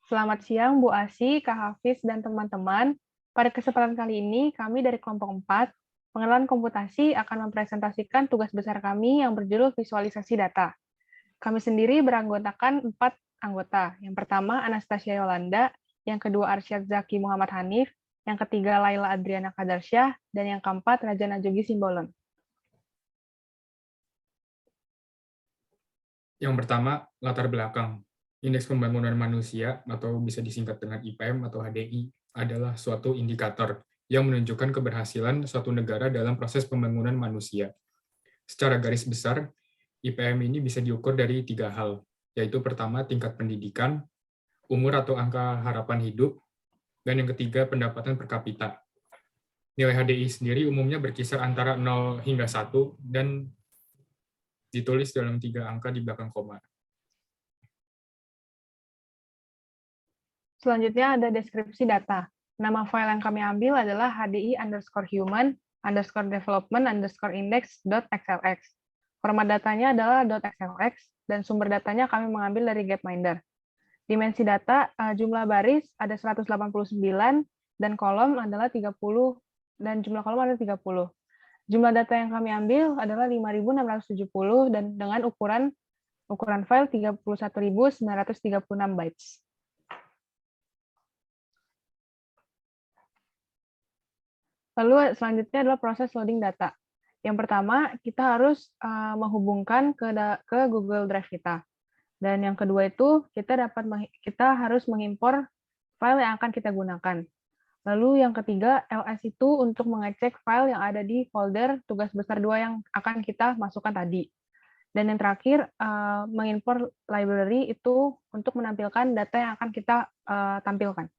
Selamat siang Bu Asi, Kak Hafiz, dan teman-teman. Pada kesempatan kali ini, kami dari kelompok 4, pengenalan komputasi akan mempresentasikan tugas besar kami yang berjudul visualisasi data. Kami sendiri beranggotakan 4 anggota. Yang pertama, Anastasia Yolanda, yang kedua, Arsyad Zaki Muhammad Hanif, yang ketiga, Laila Adriana Kadarsyah, dan yang keempat, Raja Najogi Simbolon. Yang pertama, latar belakang. Indeks Pembangunan Manusia, atau bisa disingkat dengan IPM atau HDI, adalah suatu indikator yang menunjukkan keberhasilan suatu negara dalam proses pembangunan manusia. Secara garis besar, IPM ini bisa diukur dari 3 hal, yaitu pertama, tingkat pendidikan, umur atau angka harapan hidup, dan yang ketiga, pendapatan per kapita. Nilai HDI sendiri umumnya berkisar antara 0 hingga 1, dan ditulis dalam 3 angka di belakang koma. Selanjutnya ada deskripsi data. Nama file yang kami ambil adalah hdi_human_development_index.xlx. Format datanya adalah .xlx, dan sumber datanya kami mengambil dari Gapminder. Dimensi data, jumlah baris ada 189, dan kolom adalah 30, dan jumlah kolom ada 30. Jumlah data yang kami ambil adalah 5.670, dan dengan ukuran file 31.936 bytes. Lalu selanjutnya adalah proses loading data. Yang pertama, kita harus menghubungkan ke Google Drive kita. Dan yang kedua itu, kita harus mengimpor file yang akan kita gunakan. Lalu yang ketiga, ls itu untuk mengecek file yang ada di folder tugas besar 2 yang akan kita masukkan tadi. Dan yang terakhir, mengimpor library itu untuk menampilkan data yang akan kita tampilkan.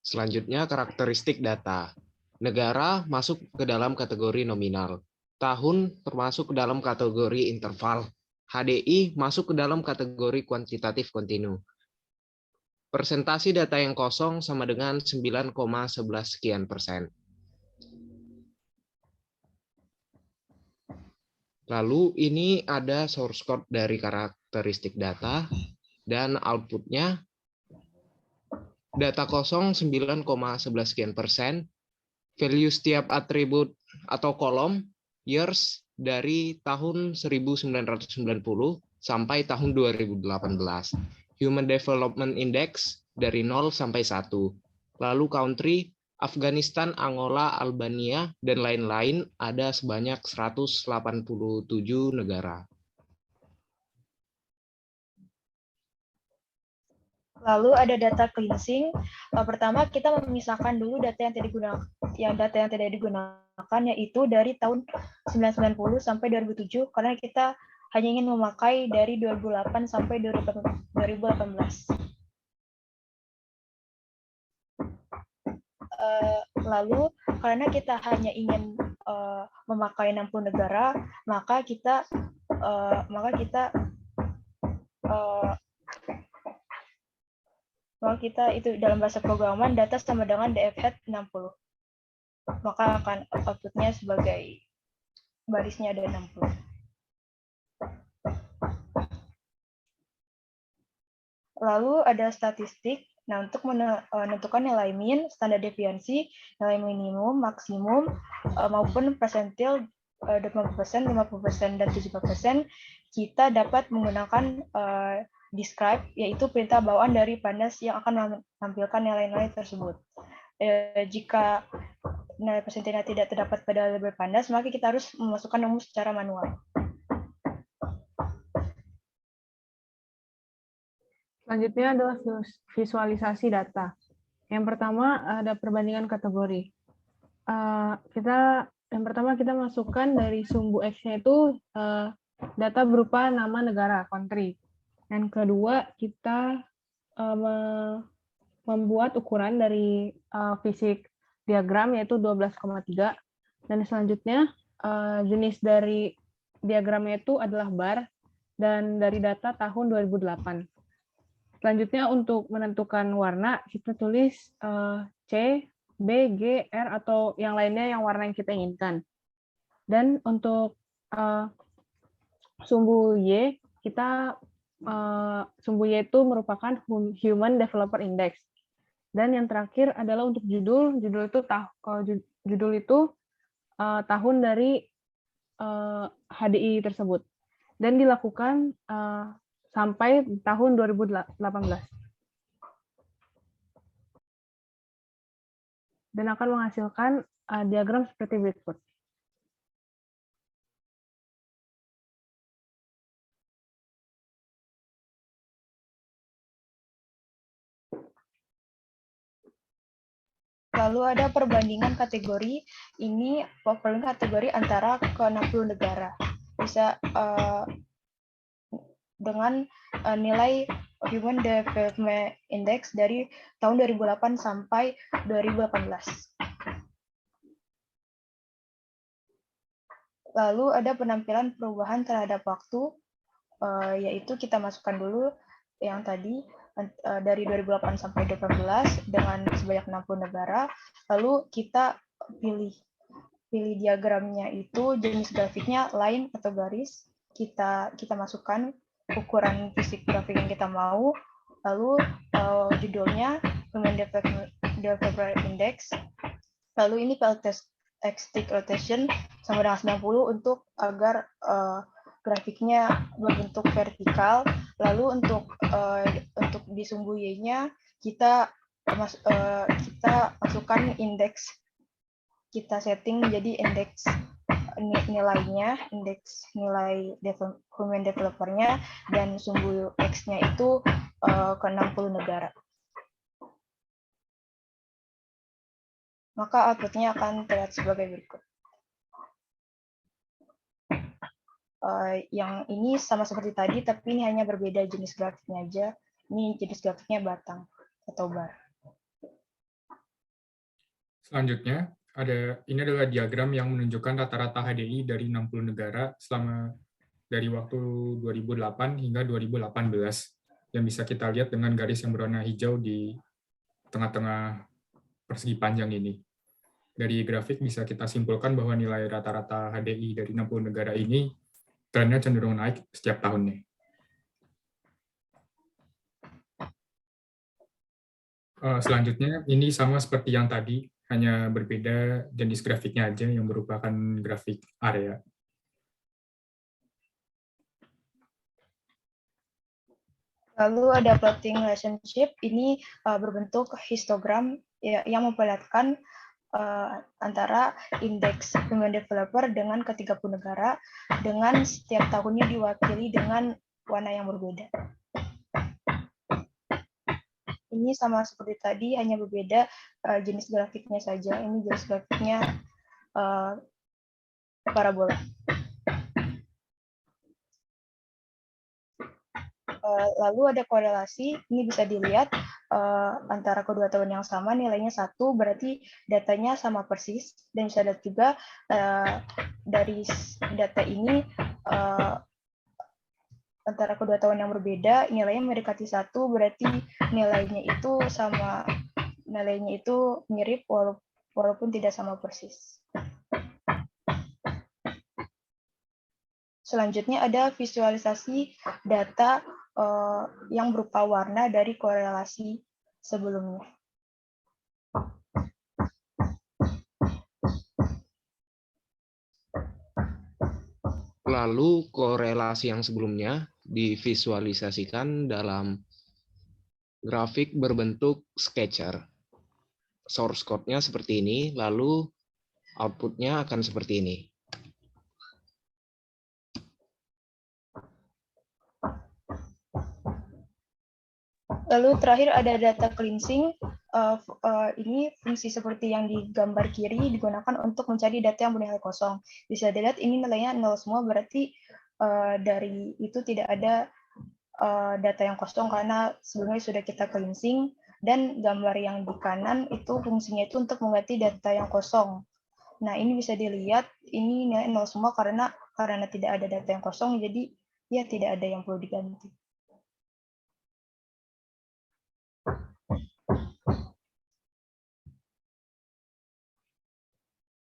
Selanjutnya, karakteristik data. Negara masuk ke dalam kategori nominal. Tahun termasuk ke dalam kategori interval. HDI masuk ke dalam kategori kuantitatif kontinu. Persentasi data yang kosong sama dengan 9,11 sekian persen. Lalu ini ada source code dari karakteristik data dan outputnya. Data kosong 9,11 sekian persen, value setiap atribut atau kolom, years dari tahun 1990 sampai tahun 2018. Human Development Index dari 0 sampai 1. Lalu country, Afghanistan, Angola, Albania, dan lain-lain ada sebanyak 187 negara. Lalu ada data cleansing. Pertama kita memisahkan dulu data yang tidak digunakan, yaitu dari tahun 1990 sampai 2007 karena kita hanya ingin memakai dari 2008 sampai 2018. Lalu karena kita hanya ingin memakai 60 negara, maka kita itu dalam bahasa programan data sama dengan df-hat 60. Maka akan outputnya sebagai barisnya ada 60. Lalu ada statistik. Nah, untuk menentukan nilai min, standar deviasi, nilai minimum, maksimum, maupun persentil 20%, 50%, dan 70%, kita dapat menggunakan describe, yaitu perintah bawaan dari Pandas yang akan menampilkan nilai-nilai tersebut. Jika nilai persentilnya tidak terdapat pada label Pandas, maka kita harus memasukkan rumus secara manual. Selanjutnya adalah visualisasi data. Yang pertama ada perbandingan kategori. Yang pertama kita masukkan dari sumbu X-nya itu data berupa nama negara, country. Yang kedua kita membuat ukuran dari fisik diagram yaitu 12,3. Dan selanjutnya jenis dari diagramnya itu adalah bar dan dari data tahun 2008. Selanjutnya untuk menentukan warna, kita tulis C, B, G, R, atau yang lainnya yang warna yang kita inginkan. Dan untuk sumbu Y, sumbu Y itu merupakan Human Developer Index. Dan yang terakhir adalah untuk judul judul itu tahun dari HDI tersebut. Dan dilakukan sampai tahun 2018. Dan akan menghasilkan diagram seperti berikut. Lalu ada perbandingan kategori, ini perbandingan kategori antara ke-60 negara. Bisa dengan nilai Human Development Index dari tahun 2008 sampai 2018. Lalu ada penampilan perubahan terhadap waktu, yaitu kita masukkan dulu yang tadi dari 2008 sampai 2018 dengan sebanyak 60 negara. Lalu kita pilih diagramnya itu jenis grafiknya line atau garis. Kita masukkan ukuran fisik grafik yang kita mau. Lalu judulnya Human Developer Index. Lalu ini X-stick rotation sama dengan 90 untuk agar grafiknya berbentuk vertikal. Lalu untuk di sumbu Y-nya kita masukkan indeks, kita setting menjadi indeks nilainya, indeks nilai human developer-nya, dan sumbu X-nya itu ke 60 negara. Maka output-nya akan terlihat sebagai berikut. Yang ini sama seperti tadi, tapi ini hanya berbeda jenis grafiknya aja. Ini jenis grafiknya batang atau bar. Selanjutnya, ini adalah diagram yang menunjukkan rata-rata HDI dari 60 negara selama dari waktu 2008 hingga 2018, yang bisa kita lihat dengan garis yang berwarna hijau di tengah-tengah persegi panjang ini. Dari grafik bisa kita simpulkan bahwa nilai rata-rata HDI dari 60 negara ini trennya cenderung naik setiap tahunnya. Selanjutnya, ini sama seperti yang tadi, hanya berbeda jenis grafiknya aja yang merupakan grafik area. Lalu ada plotting relationship, ini berbentuk histogram yang memperlihatkan antara indeks human developer dengan ke-30 negara, dengan setiap tahunnya diwakili dengan warna yang berbeda. Ini sama seperti tadi, hanya berbeda jenis grafiknya saja. Ini jenis grafiknya parabola. Lalu ada korelasi, ini bisa dilihat antara kedua tahun yang sama, nilainya 1, berarti datanya sama persis. Dan bisa lihat juga dari data ini, antara kedua tahun yang berbeda, nilainya mendekati 1, berarti nilainya itu mirip walaupun tidak sama persis. Selanjutnya ada visualisasi data yang berupa warna dari korelasi sebelumnya. Lalu korelasi yang sebelumnya divisualisasikan dalam grafik berbentuk scatter. Source code-nya seperti ini, lalu output-nya akan seperti ini. Lalu terakhir ada data cleansing. Ini fungsi seperti yang di gambar kiri digunakan untuk mencari data yang bernilai kosong. Bisa dilihat ini nilainya 0 semua, berarti dari itu tidak ada data yang kosong karena sebelumnya sudah kita cleansing. Dan gambar yang di kanan itu fungsinya itu untuk mengganti data yang kosong. Nah, ini bisa dilihat ini nilai 0 semua karena tidak ada data yang kosong, jadi ya tidak ada yang perlu diganti.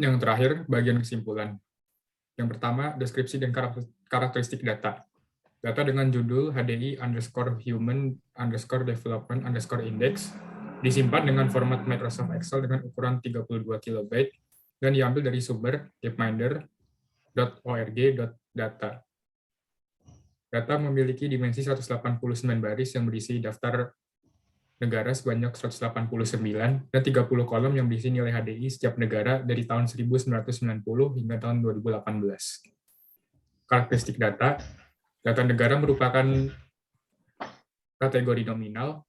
Yang terakhir, bagian kesimpulan. Yang pertama, deskripsi dan karakteristik data. Data dengan judul HDI_human_development_index disimpan dengan format Microsoft Excel dengan ukuran 32 KB dan diambil dari sumber deepminder.org.data. Data memiliki dimensi 189 baris yang berisi daftar negara sebanyak 189 dan 30 kolom yang berisi nilai HDI setiap negara dari tahun 1990 hingga tahun 2018. Karakteristik data. Data negara merupakan kategori nominal,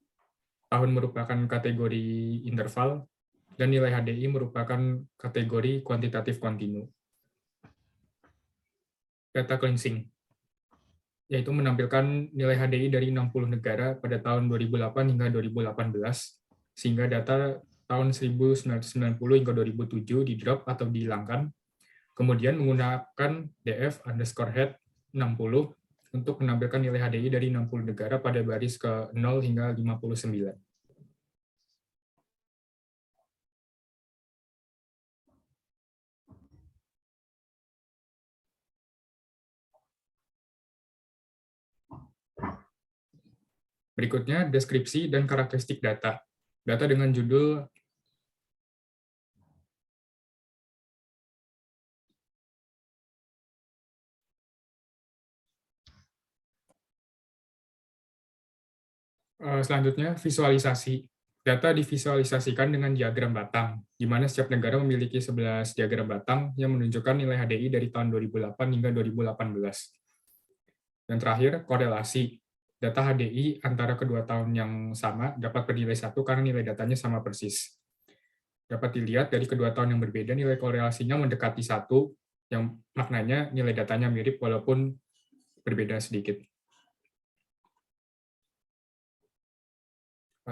tahun merupakan kategori interval, dan nilai HDI merupakan kategori kuantitatif kontinu. Data cleansing, yaitu menampilkan nilai HDI dari 60 negara pada tahun 2008 hingga 2018, sehingga data tahun 1990 hingga 2007 di-drop atau dihilangkan, kemudian menggunakan df_head 60 untuk menampilkan nilai HDI dari 60 negara pada baris ke 0 hingga 59. Berikutnya, deskripsi dan karakteristik data. Data dengan judul selanjutnya, visualisasi. Data divisualisasikan dengan diagram batang, di mana setiap negara memiliki 11 diagram batang yang menunjukkan nilai HDI dari tahun 2008 hingga 2018. Dan terakhir, korelasi. Data HDI antara kedua tahun yang sama dapat bernilai 1 karena nilai datanya sama persis. Dapat dilihat dari kedua tahun yang berbeda, nilai korelasinya mendekati 1, yang maknanya nilai datanya mirip walaupun berbeda sedikit.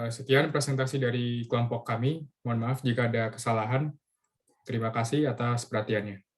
Sekian presentasi dari kelompok kami. Mohon maaf jika ada kesalahan. Terima kasih atas perhatiannya.